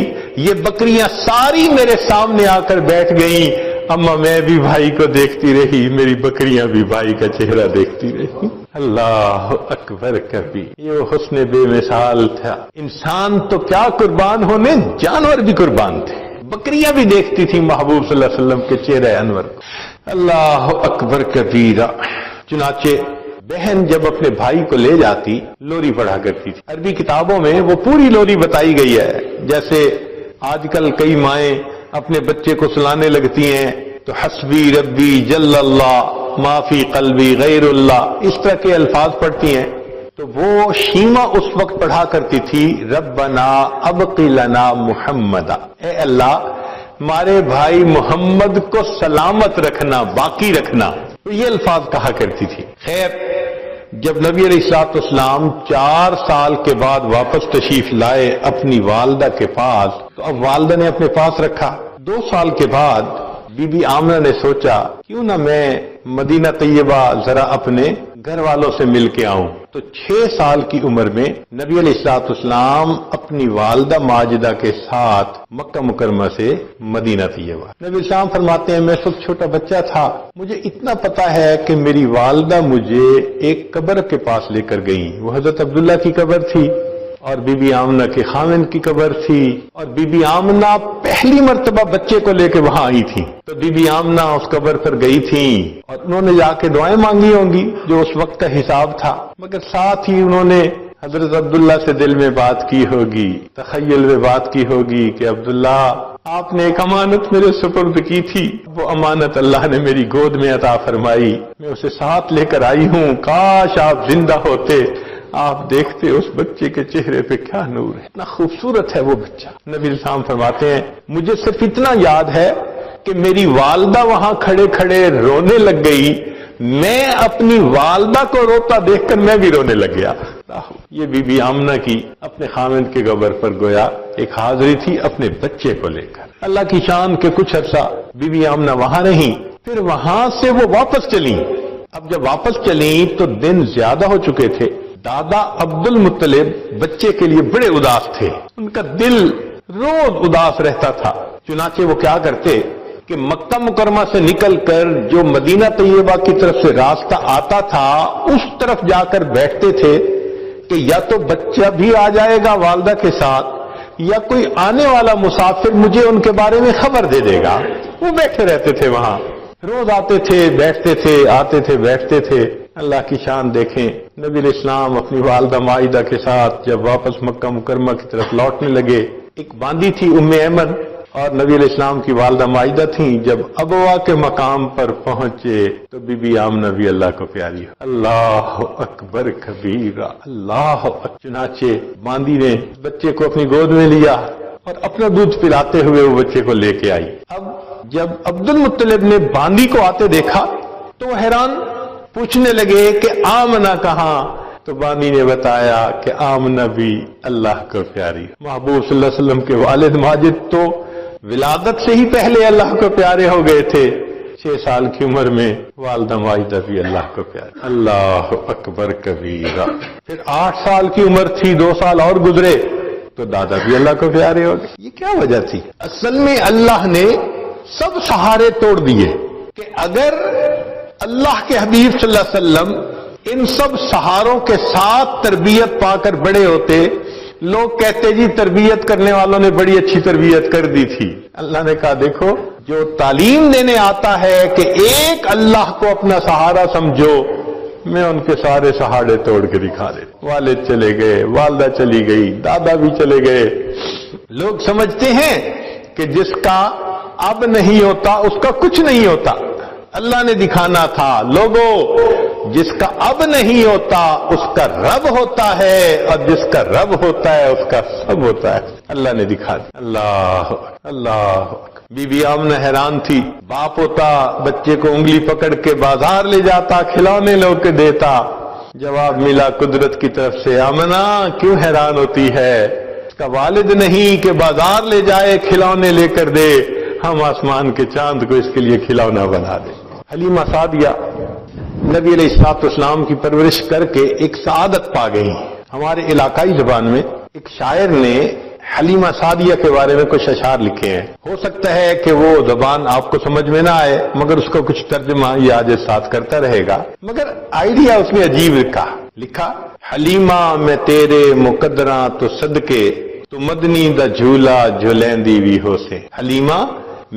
یہ بکریاں ساری میرے سامنے آ کر بیٹھ گئیں. اما میں بھی بھائی کو دیکھتی رہی، میری بکریاں بھی بھائی کا چہرہ دیکھتی رہی. اللہ اکبر کبھی یہ حسن بے مثال تھا. انسان تو کیا قربان ہونے، جانور بھی قربان تھے، بکریاں بھی دیکھتی تھی محبوب صلی اللہ علیہ وسلم کے چہرے انور. اللہ اکبر کبیرہ. چنانچہ بہن جب اپنے بھائی کو لے جاتی لوری پڑھا کرتی تھی. عربی کتابوں میں وہ پوری لوری بتائی گئی ہے. جیسے آج کل کئی مائیں اپنے بچے کو سلانے لگتی ہیں تو حسبی ربی جل اللہ ما فی قلبی غیر اللہ اس طرح کے الفاظ پڑھتی ہیں. تو وہ شیما اس وقت پڑھا کرتی تھی ربنا ابقی لنا محمد، اے اللہ ہمارے بھائی محمد کو سلامت رکھنا، باقی رکھنا. تو یہ الفاظ کہا کرتی تھی. خیر جب نبی علیہ السلام 4 سال کے بعد واپس تشریف لائے اپنی والدہ کے پاس تو اب والدہ نے اپنے پاس رکھا. 2 سال کے بعد بی بی آمنہ نے سوچا کیوں نہ میں مدینہ طیبہ ذرا اپنے گھر والوں سے مل کے آؤں. تو 6 سال کی عمر میں نبی علیہ الصلوۃ والسلام اپنی والدہ ماجدہ کے ساتھ مکہ مکرمہ سے مدینہ طیبہ. نبی السلام فرماتے ہیں میں اس وقت چھوٹا بچہ تھا، مجھے اتنا پتا ہے کہ میری والدہ مجھے ایک قبر کے پاس لے کر گئی. وہ حضرت عبداللہ کی قبر تھی اور بی بی آمنہ کے خاوند کی قبر تھی، اور بی بی آمنہ پہلی مرتبہ بچے کو لے کے وہاں آئی تھی. تو بی بی آمنہ اس قبر پر گئی تھی اور انہوں نے جا کے دعائیں مانگی ہوں گی جو اس وقت کا حساب تھا، مگر ساتھ ہی انہوں نے حضرت عبداللہ سے دل میں بات کی ہوگی، تخیل میں بات کی ہوگی کہ عبداللہ آپ نے ایک امانت میرے سپرد کی تھی، وہ امانت اللہ نے میری گود میں عطا فرمائی، میں اسے ساتھ لے کر آئی ہوں، کاش آپ زندہ ہوتے، آپ دیکھتے اس بچے کے چہرے پہ کیا نور ہے، اتنا خوبصورت ہے وہ بچہ. نبی السلام فرماتے ہیں مجھے صرف اتنا یاد ہے کہ میری والدہ وہاں کھڑے کھڑے رونے لگ گئی، میں اپنی والدہ کو روتا دیکھ کر میں بھی رونے لگ گیا. یہ بی بی آمنہ کی اپنے خاوند کے قبر پر گویا ایک حاضری تھی اپنے بچے کو لے کر. اللہ کی شان کے کچھ عرصہ بی بی آمنہ وہاں رہیں، پھر وہاں سے وہ واپس چلیں. اب جب واپس چلیں تو دن زیادہ ہو چکے تھے. دادا عبد المطلب بچے کے لیے بڑے اداس تھے، ان کا دل روز اداس رہتا تھا. چنانچہ وہ کیا کرتے کہ مکہ مکرمہ سے نکل کر جو مدینہ طیبہ کی طرف سے راستہ آتا تھا اس طرف جا کر بیٹھتے تھے کہ یا تو بچہ بھی آ جائے گا والدہ کے ساتھ یا کوئی آنے والا مسافر مجھے ان کے بارے میں خبر دے دے گا. وہ بیٹھے رہتے تھے وہاں، روز آتے تھے بیٹھتے تھے، آتے تھے بیٹھتے تھے. اللہ کی شان دیکھیں، نبی علیہ السلام اپنی والدہ مائدہ کے ساتھ جب واپس مکہ مکرمہ کی طرف لوٹنے لگے، ایک باندی تھی ام ایمن اور نبی علیہ السلام کی والدہ مائدہ تھیں. جب ابوا کے مقام پر پہنچے تو بی بی آمنہ بھی اللہ کو پیاری ہو. اللہ اکبر کبیرہ، اللہ اکبر. چنانچہ باندی نے بچے کو اپنی گود میں لیا اور اپنا دودھ پلاتے ہوئے وہ بچے کو لے کے آئی. اب جب عبد المطلب نے باندی کو آتے دیکھا تو وہ حیران، پوچھنے لگے کہ آمنہ کہاں؟ تو باندی نے بتایا کہ آمنہ بھی اللہ کو پیاری. محبوب صلی اللہ علیہ وسلم کے والد ماجد تو ولادت سے ہی پہلے اللہ کو پیارے ہو گئے تھے. 6 سال کی عمر میں والدہ ماجدہ بھی اللہ کو پیاری. اللہ اکبر کبیرہ. پھر 8 سال کی عمر تھی، 2 سال اور گزرے تو دادا بھی اللہ کو پیارے ہو گئے. یہ کیا وجہ تھی؟ اصل میں اللہ نے سب سہارے توڑ دیے کہ اگر اللہ کے حبیب صلی اللہ علیہ وسلم ان سب سہاروں کے ساتھ تربیت پا کر بڑے ہوتے. لوگ کہتے جی تربیت کرنے والوں نے بڑی اچھی تربیت کر دی تھی. اللہ نے کہا دیکھو جو تعلیم دینے آتا ہے کہ ایک اللہ کو اپنا سہارا سمجھو، میں ان کے سارے سہارے توڑ کے دکھا دے. والد چلے گئے، والدہ چلی گئی، دادا بھی چلے گئے. لوگ سمجھتے ہیں کہ جس کا اب نہیں ہوتا اس کا کچھ نہیں ہوتا. اللہ نے دکھانا تھا لوگوں جس کا اب نہیں ہوتا اس کا رب ہوتا ہے، اور جس کا رب ہوتا ہے اس کا سب ہوتا ہے. اللہ نے دکھا دیا. اللہ اللہ. بی بی آمنہ حیران تھی. باپ ہوتا بچے کو انگلی پکڑ کے بازار لے جاتا، کھلونے لو کے دیتا. جواب ملا قدرت کی طرف سے، آمنہ کیوں حیران ہوتی ہے؟ اس کا والد نہیں کہ بازار لے جائے کھلونے لے کر دے، ہم آسمان کے چاند کو اس کے لیے کھلونا بنا دیں. حلیمہ سعدیہ نبی علیہ الصلوۃ والسلام کی پرورش کر کے ایک سعادت پا گئی. ہمارے علاقائی زبان میں ایک شاعر نے حلیمہ سعدیہ کے بارے میں کچھ اشعار لکھے ہیں. ہو سکتا ہے کہ وہ زبان آپ کو سمجھ میں نہ آئے مگر اس کا کچھ ترجمہ یہ آج ساتھ کرتا رہے گا. مگر آئیڈیا اس نے عجیب لکھا حلیمہ میں تیرے مقدراں تو صدقے تو مدنی دا جھولا جھولیندی بھی ہو سے. حلیمہ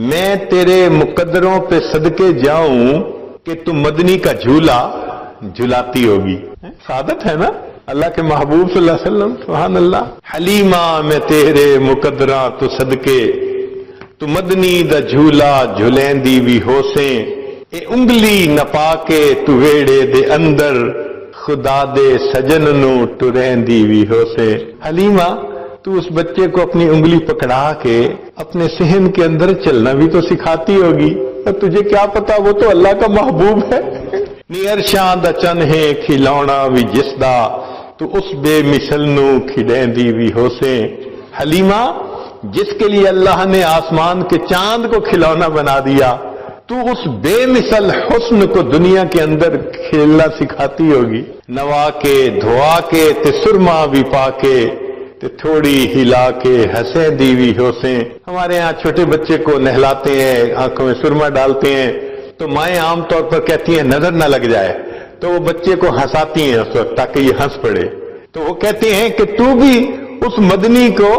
میں تیرے مقدروں پہ صدقے جاؤں کہ تم مدنی کا جھولا جھلاتی ہوگی. سعادت ہے نا اللہ کے محبوب صلی اللہ علیہ وسلم. سبحان اللہ. حلیمہ میں تیرے مقدراں تو صدقے تو مدنی دا جھولا جھلیندی بھی ہو سے. اے انگلی نپا کے تو ویڑے دے اندر خدا دے سجن نو ٹریندی بھی ہو سے. حلیمہ تو اس بچے کو اپنی انگلی پکڑا کے اپنے صحن کے اندر چلنا بھی تو سکھاتی ہوگی. اور تجھے کیا پتا وہ تو اللہ کا محبوب ہے. نی عرشاں دا چن ہے کھلونا بھی جس دا تو اس بے مثل نو کھڑیندی بھی ہو سے. حلیمہ جس کے لیے اللہ نے آسمان کے چاند کو کھلونا بنا دیا تو اس بے مثل حسن کو دنیا کے اندر کھیلنا سکھاتی ہوگی. نوا کے دھوا کے تے سرما بھی پا کے تے تھوڑی ہلا کے ہنسیں دیوی ہوسیں. ہمارے ہاں چھوٹے بچے کو نہلاتے ہیں، آنکھوں میں سرما ڈالتے ہیں، تو مائیں عام طور پر کہتی ہیں نظر نہ لگ جائے، تو وہ بچے کو ہنساتی ہیں اس وقت تاکہ یہ ہنس پڑے. تو وہ کہتے ہیں کہ تو بھی اس مدنی کو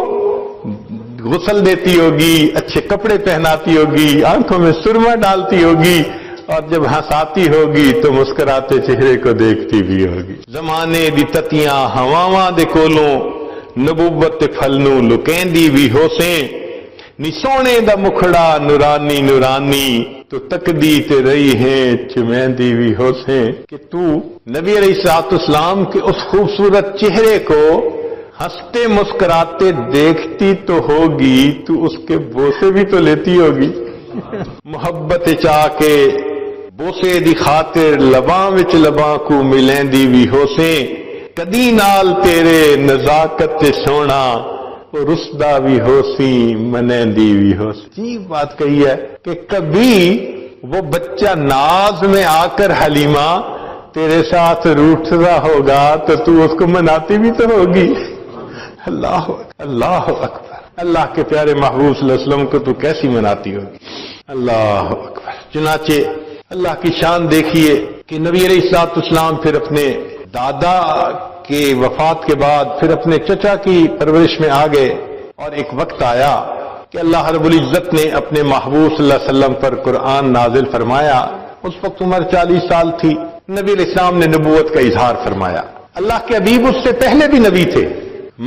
غسل دیتی ہوگی، اچھے کپڑے پہناتی ہوگی، آنکھوں میں سرما ڈالتی ہوگی، اور جب ہنساتی ہوگی تو مسکراتے چہرے کو دیکھتی بھی ہوگی. زمانے دی تتیاں ہواواں دے کولوں نبوت تے پھلنوں لکیندی بھی ہوسیں. نی سونے دا مکھڑا نورانی نورانی تو تکدی تے رہی ہیں چمیندی بھی ہوسیں. کہ تو نبی علیہ الصلوۃ والسلام کے اس خوبصورت چہرے کو ہنستے مسکراتے دیکھتی تو ہوگی، تو اس کے بوسے بھی تو لیتی ہوگی. محبت چاہ کے بوسے دی خاطر لباں وچ لباں کو ملیندی بھی ہوسیں. کدی نال تیرے نزاکت تے سونا رسدہ بھی ہوسی منیندی بھی ہوسی. عجیب بات کہی ہے کہ کبھی وہ بچہ ناز میں آ کر حلیمہ تیرے ساتھ روٹھتا ہوگا تو تو اس کو مناتی بھی تو ہوگی. اللہ اللہ اکبر. اللہ کے پیارے محبوب صلی اللہ علیہ وسلم کو تو کیسی مناتی ہوگی. اللہ اکبر. چنانچہ اللہ کی شان دیکھیے کہ نبی علیہ الصلوۃ والسلام پھر اپنے دادا کے وفات کے بعد پھر اپنے چچا کی پرورش میں آ گئے، اور ایک وقت آیا کہ اللہ رب العزت نے اپنے محبوب صلی اللہ علیہ وسلم پر قرآن نازل فرمایا. اس وقت عمر 40 سال تھی. نبی علیہ السلام نے نبوت کا اظہار فرمایا. اللہ کے حبیب اس سے پہلے بھی نبی تھے،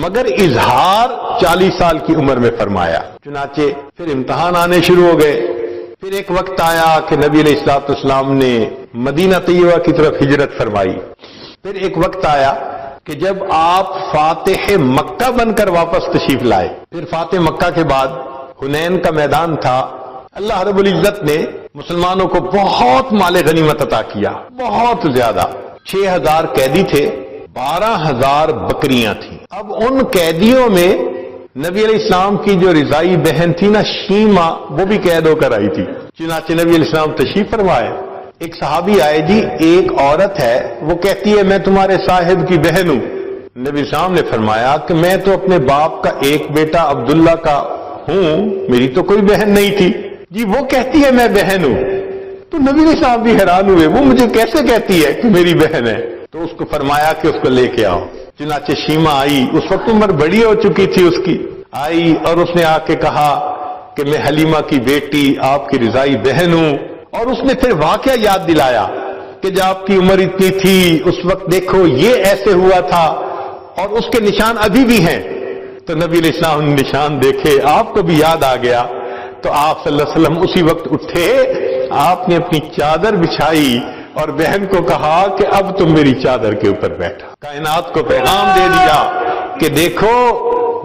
مگر اظہار 40 سال کی عمر میں فرمایا. چنانچہ پھر امتحان آنے شروع ہو گئے. پھر ایک وقت آیا کہ نبی علیہ الصلوۃ والسلام نے مدینہ طیبہ کی طرف ہجرت فرمائی. پھر ایک وقت آیا کہ جب آپ فاتح مکہ بن کر واپس تشریف لائے. پھر فاتح مکہ کے بعد حنین کا میدان تھا. اللہ رب العزت نے مسلمانوں کو بہت مال غنیمت عطا کیا، بہت زیادہ. 6000 قیدی تھے، 12,000 بکریاں تھیں. اب ان قیدیوں میں نبی علیہ السلام کی جو رضائی بہن تھی نا شیما، وہ بھی قید ہو کر آئی تھی. چنانچہ نبی علیہ السلام تشریف فرمائے. ایک صحابی آئے، جی ایک عورت ہے وہ کہتی ہے میں تمہارے صاحب کی بہن ہوں. نبی السلام نے فرمایا کہ میں تو اپنے باپ کا ایک بیٹا عبداللہ کا ہوں، میری تو کوئی بہن نہیں تھی. جی وہ کہتی ہے میں بہن ہوں. تو نبی السلام بھی حیران ہوئے، وہ مجھے کیسے کہتی ہے کہ میری بہن ہے؟ تو اس کو فرمایا کہ اس کو لے کے آؤ. چنانچہ شیما آئی، اس وقت عمر بڑی ہو چکی تھی اس کی. آئی اور اس نے آ کے کہا کہ میں حلیمہ کی بیٹی آپ کی رضائی بہن ہوں. اور اس نے پھر واقعہ یاد دلایا کہ جب آپ کی عمر اتنی تھی اس وقت دیکھو یہ ایسے ہوا تھا، اور اس کے نشان ابھی بھی ہیں. تو نبی علیہ السلام نے نشان دیکھے، آپ کو بھی یاد آ گیا. تو آپ صلی اللہ علیہ وسلم اسی وقت اٹھے، آپ نے اپنی چادر بچھائی اور بہن کو کہا کہ اب تم میری چادر کے اوپر بیٹھا. کائنات کو پیغام دے دیا کہ دیکھو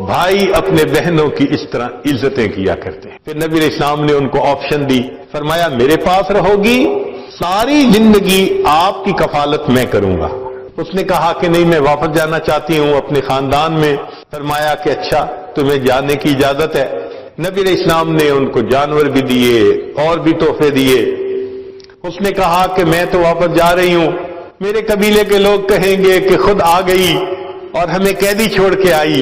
بھائی اپنے بہنوں کی اس طرح عزتیں کیا کرتے ہیں. پھر نبی علیہ السلام نے ان کو آپشن دی، فرمایا میرے پاس رہو گی، ساری زندگی آپ کی کفالت میں کروں گا. اس نے کہا کہ نہیں میں واپس جانا چاہتی ہوں اپنے خاندان میں. فرمایا کہ اچھا تمہیں جانے کی اجازت ہے. نبی علیہ السلام نے ان کو جانور بھی دیے اور بھی تحفے دیے. اس نے کہا کہ میں تو واپس جا رہی ہوں، میرے قبیلے کے لوگ کہیں گے کہ خود آ گئی اور ہمیں قیدی چھوڑ کے آئی.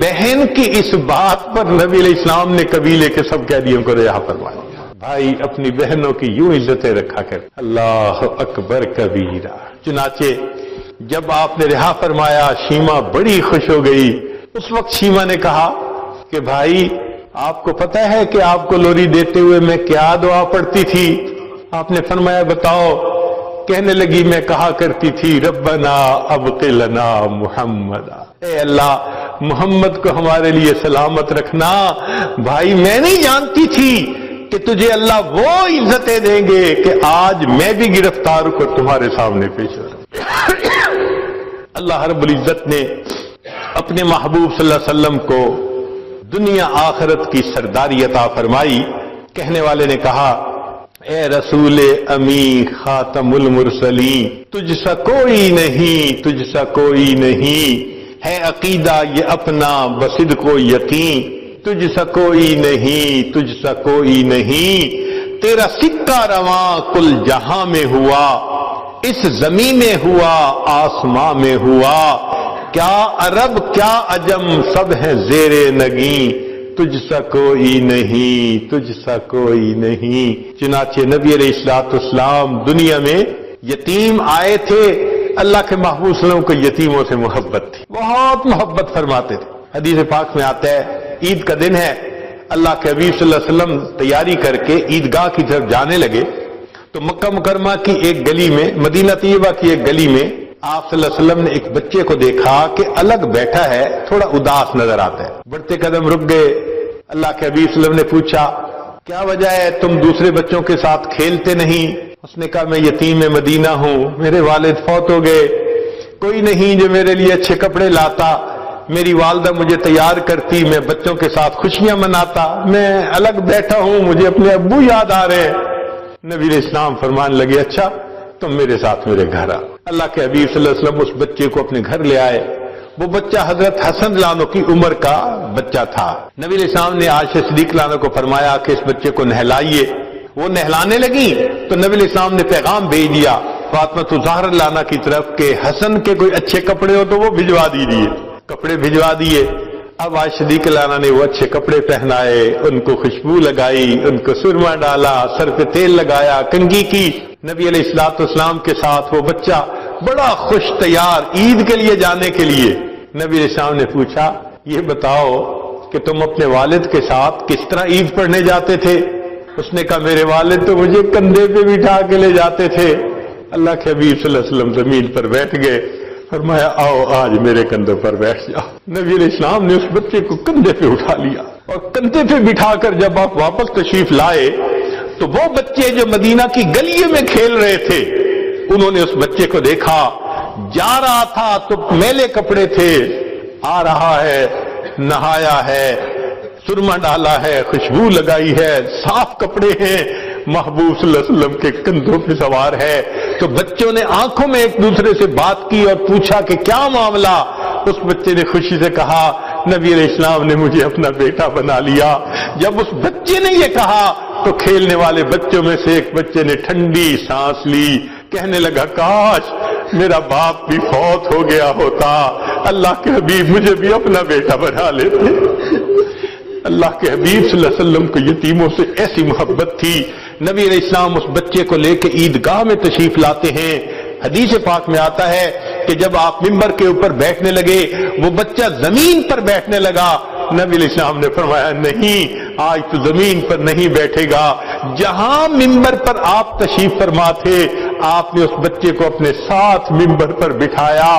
بہن کی اس بات پر نبی علیہ السلام نے قبیلے کے سب قیدیوں کو رہا فرمایا. بھائی اپنی بہنوں کی یوں عزتیں رکھا کر. اللہ اکبر کبیرہ. چنانچہ جب آپ نے رہا فرمایا شیما بڑی خوش ہو گئی. اس وقت شیما نے کہا کہ بھائی آپ کو پتہ ہے کہ آپ کو لوری دیتے ہوئے میں کیا دعا پڑھتی تھی؟ آپ نے فرمایا بتاؤ. کہنے لگی میں کہا کرتی تھی ربنا ابق لنا محمد، اے اللہ محمد کو ہمارے لیے سلامت رکھنا. بھائی میں نہیں جانتی تھی کہ تجھے اللہ وہ عزتیں دیں گے کہ آج میں بھی گرفتار ہو کر تمہارے سامنے پیش ہو رہا ہوں. اللہ رب العزت نے اپنے محبوب صلی اللہ علیہ وسلم کو دنیا آخرت کی سرداری عطا فرمائی. کہنے والے نے کہا اے رسول امی خاتم المرسلین، تجھ سا کوئی نہیں، تجھ سا کوئی نہیں، ہے عقیدہ یہ اپنا بصدق و یقین. تجھ سا کوئی نہیں، تجھ سا کوئی نہیں، تیرا سکہ رواں کل جہاں میں ہوا، اس زمین میں ہوا آسماں میں ہوا، کیا عرب کیا عجم سب ہیں زیر نگیں، تجھ سا کوئی نہیں، تجھ سا کوئی نہیں۔ چنانچہ نبی علیہ السلام دنیا میں یتیم آئے تھے، اللہ کے محبوب صلی اللہ علیہ وسلم کو یتیموں سے محبت تھی، بہت محبت فرماتے تھے۔ حدیث پاک میں آتا ہے عید کا دن ہے، اللہ کے حبیب صلی اللہ علیہ وسلم تیاری کر کے عیدگاہ کی طرف جانے لگے تو مکہ مکرمہ کی ایک گلی میں، مدینہ طیبہ کی ایک گلی میں آپ صلی اللہ علیہ وسلم نے ایک بچے کو دیکھا کہ الگ بیٹھا ہے، تھوڑا اداس نظر آتا ہے۔ بڑھتے قدم رک گئے، اللہ کے حبیب صلی اللہ علیہ وسلم نے پوچھا کیا وجہ ہے، تم دوسرے بچوں کے ساتھ کھیلتے نہیں؟ اس نے کہا میں یتیم مدینہ ہوں، میرے والد فوت ہو گئے، کوئی نہیں جو میرے لیے اچھے کپڑے لاتا، میری والدہ مجھے تیار کرتی، میں بچوں کے ساتھ خوشیاں مناتا، میں الگ بیٹھا ہوں، مجھے اپنے ابو یاد آ رہے ہیں۔ نبی علیہ السلام فرمان لگے اچھا تم میرے ساتھ میرے گھر آ۔ اللہ کے حبیب صلی اللہ علیہ وسلم اس بچے کو اپنے گھر لے آئے۔ وہ بچہ حضرت حسن لانو کی عمر کا بچہ تھا۔ نبی علیہ السلام نے عائشہ صدیق لانو کو فرمایا کہ اس بچے کو نہلائیے۔ وہ نہلانے لگی تو نبی علیہ السلام نے پیغام بھیج دیا فاطمہ الزہرا لانا کی طرف کہ حسن کے کوئی اچھے کپڑے ہو تو وہ بھجوا دیجیے۔ کپڑے بھجوا دیے۔ اب عائشہ صدیق لانا نے وہ اچھے کپڑے پہنائے، ان کو خوشبو لگائی، ان کو سرما ڈالا، سر پہ تیل لگایا، کنگھی کی۔ نبی علیہ السلام کے ساتھ وہ بچہ بڑا خوش تیار عید کے لیے جانے کے لیے۔ نبی علیہ السلام نے پوچھا یہ بتاؤ کہ تم اپنے والد کے ساتھ کس طرح عید پڑھنے جاتے تھے؟ اس نے کہا میرے والد تو مجھے کندھے پہ بٹھا کے لے جاتے تھے۔ اللہ کے حبیب صلی اللہ علیہ وسلم زمین پر بیٹھ گئے، فرمایا آؤ آج میرے کندھوں پر بیٹھ جاؤ۔ نبی علیہ السلام نے اس بچے کو کندھے پہ اٹھا لیا اور کندھے پہ بٹھا کر جب آپ واپس تشریف لائے تو وہ بچے جو مدینہ کی گلیوں میں کھیل رہے تھے انہوں نے اس بچے کو دیکھا، جا رہا تھا تو میلے کپڑے تھے، آ رہا ہے نہایا ہے، سرما ڈالا ہے، خوشبو لگائی ہے، صاف کپڑے ہیں، محبوب صلی اللہ علیہ وسلم کے کندھوں پہ سوار ہے۔ تو بچوں نے آنکھوں میں ایک دوسرے سے بات کی اور پوچھا کہ کیا معاملہ؟ اس بچے نے خوشی سے کہا نبی علیہ السلام نے مجھے اپنا بیٹا بنا لیا۔ جب اس بچے نے یہ کہا تو کھیلنے والے بچوں میں سے ایک بچے نے ٹھنڈی سانس لی، کہنے لگا کاش میرا باپ بھی فوت ہو گیا ہوتا، اللہ کے حبیب مجھے بھی اپنا بیٹا بنا لیتے۔ اللہ کے حبیب صلی اللہ علیہ وسلم کو یتیموں سے ایسی محبت تھی۔ نبی علیہ السلام اس بچے کو لے کے عیدگاہ میں تشریف لاتے ہیں۔ حدیث پاک میں آتا ہے کہ جب آپ ممبر کے اوپر بیٹھنے لگے وہ بچہ زمین پر بیٹھنے لگا۔ نبی علیہ السلام نے فرمایا نہیں آج تو زمین پر نہیں بیٹھے گا، جہاں ممبر پر آپ تشریف فرما تھے آپ نے اس بچے کو اپنے ساتھ ممبر پر بٹھایا،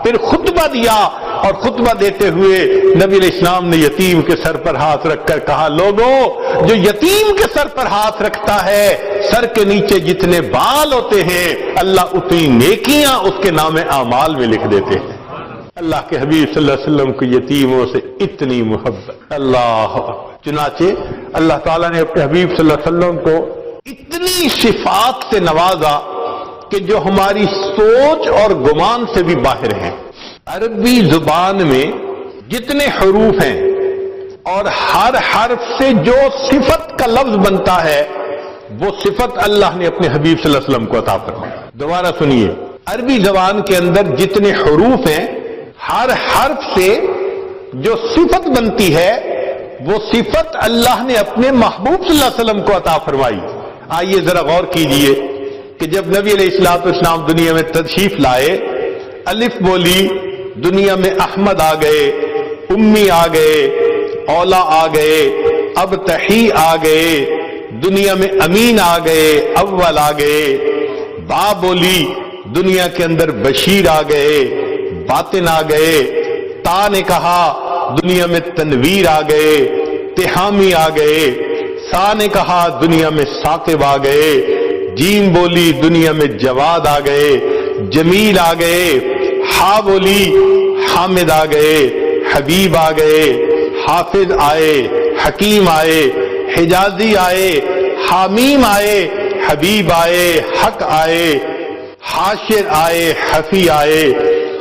پھر خطبہ دیا اور خطبہ دیتے ہوئے نبی علیہ السلام نے یتیم کے سر پر ہاتھ رکھ کر کہا لوگوں جو یتیم کے سر پر ہاتھ رکھتا ہے سر کے نیچے جتنے بال ہوتے ہیں اللہ اتنی نیکیاں اس کے نام اعمال میں لکھ دیتے ہیں۔ اللہ کے حبیب صلی اللہ علیہ وسلم کو یتیموں سے اتنی محبت، اللہ چنانچہ اللہ تعالیٰ نے اپنے حبیب صلی اللہ علیہ وسلم کو اتنی صفات سے نوازا کہ جو ہماری سوچ اور گمان سے بھی باہر ہیں۔ عربی زبان میں جتنے حروف ہیں اور ہر حرف سے جو صفت کا لفظ بنتا ہے وہ صفت اللہ نے اپنے حبیب صلی اللہ علیہ وسلم کو عطا فرمائی۔ دوبارہ سنیے، عربی زبان کے اندر جتنے حروف ہیں ہر حرف سے جو صفت بنتی ہے وہ صفت اللہ نے اپنے محبوب صلی اللہ علیہ وسلم کو عطا فرمائی۔ آئیے ذرا غور کیجئے کہ جب نبی علیہ السلام دنیا میں تشریف لائے، الف بولی، دنیا میں احمد آ گئے، امی آ گئے، اولا آ گئے، اب تحی آ گئے، دنیا میں امین آ گئے، اول آ گئے، با بولی، دنیا کے اندر بشیر آ گئے، باطن آ گئے، تا نے کہا دنیا میں تنویر آ گئے، تہامی آ گئے، سا نے کہا دنیا میں ثاقب آ گئے، جیم بولی دنیا میں جواد آ گئے، جمیل آ گئے، ہا بولی حامد آ گئے، حبیب آ گئے، حافظ آئے، حکیم آئے، حجازی آئے، حامیم آئے، حبیب آئے، حق آئے، حاشر آئے، حفی آئے،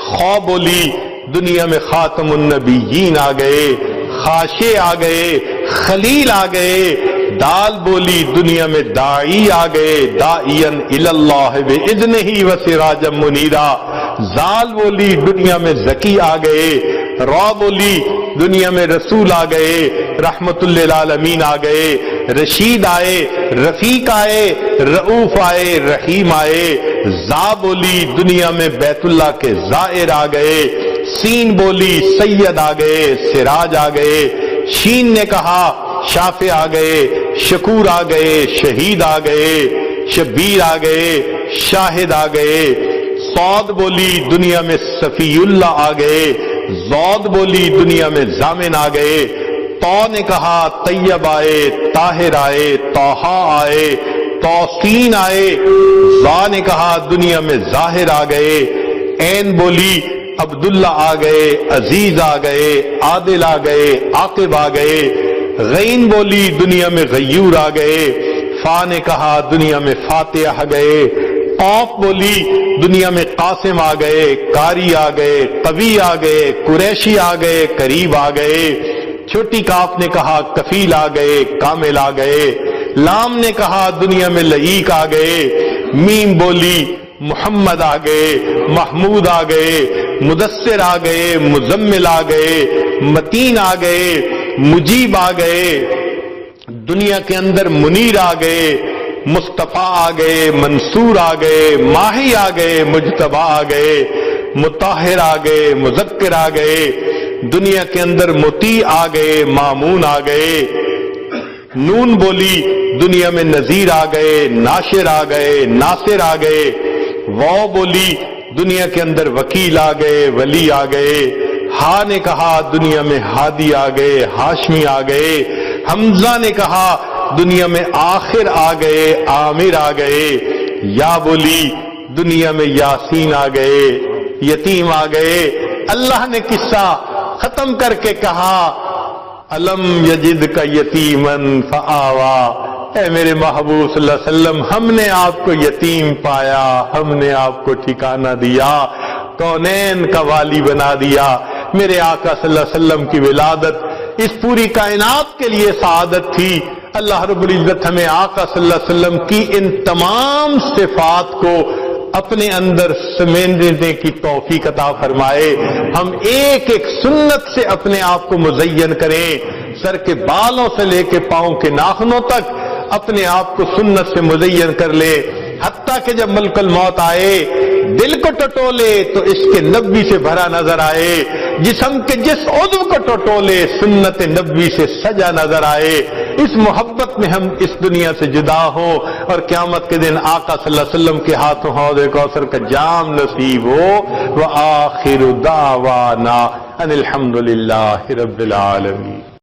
خو بولی دنیا میں خاتم النبیین آ گئے، خاشع آ گئے، خلیل آ گئے، دال بولی دنیا میں داعی آ گئے، داعین اللہ بإذنہ وسراجا منیرا، زال بولی دنیا میں زکی آ گئے، را بولی دنیا میں رسول آ گئے، رحمت للعالمین آ گئے، رشید آئے، رفیق آئے، رؤوف آئے، رحیم آئے، زا بولی دنیا میں بیت اللہ کے زائر آ گئے، سین بولی سید آ گئے، سراج آ گئے، شین نے کہا شافع آ گئے، شکور آ گئے، شہید آ گئے، شبیر آ گئے، شاہد آ گئے، صاد بولی دنیا میں صفی اللہ آ گئے، زود بولی دنیا میں ضامن آ گئے، تو نے کہا طیب آئے، طاہر آئے، طٰہٰ آئے، توسین آئے، زا نے کہا دنیا میں ظاہر آ گئے، عین بولی عبداللہ آ گئے، عزیز آ گئے، عادل آ گئے، عاقب آ گئے، غین بولی دنیا میں غیور آ گئے، فا نے کہا دنیا میں فاتح آ گئے، قاف بولی دنیا میں قاسم آ گئے، قاری آ گئے، قوی آ گئے، قریشی آ گئے، قریب آ گئے، چھوٹی کاف نے کہا کفیل آ گئے، کامل آ گئے، لام نے کہا دنیا میں لعیق آ گئے، میم بولی محمد آ گئے، محمود آ گئے، مدثر آ گئے، مزمل آ گئے، متین آ گئے، مجیب آ گئے، دنیا کے اندر منیر آ گئے، مصطفیٰ آ گئے، منصور آ گئے، ماہی آ گئے، مجتبیٰ آ گئے، مطہر آ گئے، مذکر آ گئے، دنیا کے اندر مطیع آ گئے، مامون آ گئے، نون بولی دنیا میں نذیر آ گئے، ناشر آ گئے، ناصر آ گئے، واو بولی دنیا کے اندر وکیل آ گئے، ولی آ گئے، ہا نے کہا دنیا میں ہادی آ گئے، ہاشمی آ گئے، حمزہ نے کہا دنیا میں آخر آ گئے، عامر آ گئے، یا بولی دنیا میں یاسین آ گئے، یتیم آ گئے۔ اللہ نے قصہ ختم کر کے کہا الم یجد کا یتیمن فآوا، اے میرے محبوب صلی اللہ علیہ وسلم، ہم نے آپ کو یتیم پایا، ہم نے آپ کو ٹھکانہ دیا، کونین کا والی بنا دیا۔ میرے آقا صلی اللہ علیہ وسلم کی ولادت اس پوری کائنات کے لیے سعادت تھی۔ اللہ رب العزت ہمیں آقا صلی اللہ علیہ وسلم کی ان تمام صفات کو اپنے اندر سمیٹنے کی توفیق عطا فرمائے۔ ہم ایک ایک سنت سے اپنے آپ کو مزین کریں، سر کے بالوں سے لے کے پاؤں کے ناخنوں تک اپنے آپ کو سنت سے مزین کر لے، حتیٰ کہ جب ملک الموت آئے دل کو ٹٹولے تو اس کے نبوی سے بھرا نظر آئے، جسم کے جس عضو کو ٹٹولے سنت نبوی سے سجا نظر آئے۔ اس محبت میں ہم اس دنیا سے جدا ہوں اور قیامت کے دن آقا صلی اللہ علیہ وسلم کے ہاتھوں حوض کوثر کا جام نصیب ہو۔ وآخر دعوانا ان الحمد للہ رب العالمین۔